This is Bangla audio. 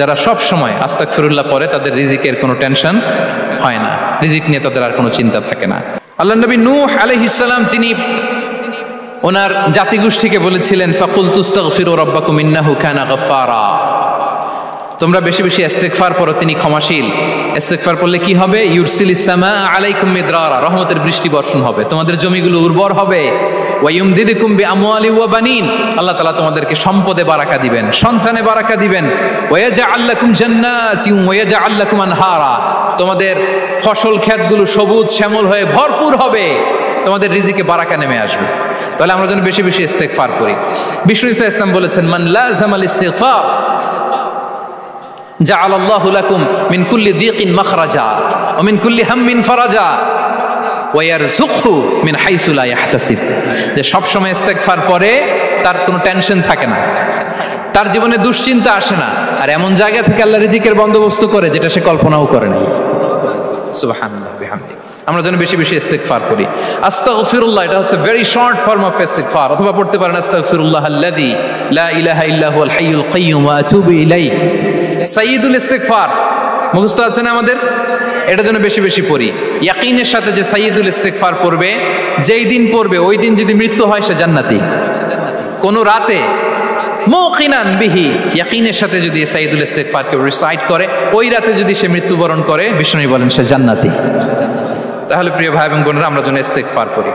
যারা সব সময় আস্তাগফিরুল্লাহ পড়ে তাদের রিজিকের কোনো টেনশন হয় না, রিজিক নিয়ে তাদের আর কোনো চিন্তা থাকে না। আল্লাহ নবী নূহ আলাইহিস সালাম যিনি ওনার জাতিগোষ্ঠীকে বলেছিলেন ফাকুলতু আস্তাগফিরু রাব্বাকুম ইন্নাহু কানা গাফফারা, তোমরা বেশি বেশি ইস্তেগফার পড়ো, তিনি ক্ষমাশীল। ইস্তেগফার পড়লে কি হবে? ইউরসিলিস সামা আলাইকুম মিদরারা, রহমতের বৃষ্টি বর্ষণ হবে, তোমাদের জমিগুলো উর্বর হবে। ওয়া ইউমদিদুকুম বিআমওয়ালি ওয়া বানিন, আল্লাহ তাআলা তোমাদেরকে সম্পদে বারাকা দিবেন, সন্তানে বারাকা দিবেন। ওয়া ইয়াজআল লাকুম জান্নাতিন ওয়া ইয়াজআল লাকুম আনহারা, তোমাদের ফসল ক্ষেতগুলো সবুজ শ্যামল হয়ে ভরপুর হবে, তোমাদের রিজিকে বারাকা নেমে আসবে। তাহলে আমরা যেন বেশি বেশি ইস্তেগফার করি। বিষ্ণু ইসা ইসলাম বলেছেন মান লাযামাল ইস্তিগফার জাআলাল্লাহু লাকুম মিন কুল্লি দিকিন মাখরাজা ওয়া মিন কুল্লি হাম্মিন ফারাজা ওয়া ইয়ারযুকহু মিন হাইসু লা ইয়াহতাসিব, যে সব সময় ইস্তেগফার পরে তার কোনো টেনশন থাকে না, তার জীবনে দুশ্চিন্তা আসে না, আর এমন জায়গা থেকে আল্লাহ রিজিকের বন্দোবস্ত করে যেটা সে কল্পনাও করে নাই। সুবহানাল্লাহ বিহামদি। আমরা যেন বেশি বেশি ইস্তেগফার করি। আস্তাগফিরুল্লাহ এটা হচ্ছে ভেরি শর্ট ফর্ম অফ ইস্তেগফার, অথবা পড়তে পারেন আস্তাগফিরুল্লাহ আল্লাযী লা ইলাহা ইল্লা হুয়াল হাইয়ুল কাইয়্যুম ওয়া আতুবু ইলাইহি। সাইয়্যিদুল ইস্তেগফার মুখস্থ আছে না আমাদের? এটা যেন বেশি বেশি পড়ি। ইয়াকিনের সাথে যে সাইয়্যিদুল ইস্তেগফার পড়বে, যেই দিন পড়বে ওই দিন যদি মৃত্যু হয় সে জান্নাতি। কোন রাতে মুকিনান বিহি, ইয়াকিনের সাথে যদি সাইয়্যিদুল ইস্তেগফার কে রিসাইট করে, ওই রাতে যদি সে মৃত্যুবরণ করে, বিষ্ণু বলেন সে জান্নাতি। তাহলে প্রিয় ভাই এবং বোনেরা, আমরা যেন ইস্তেগফার করি।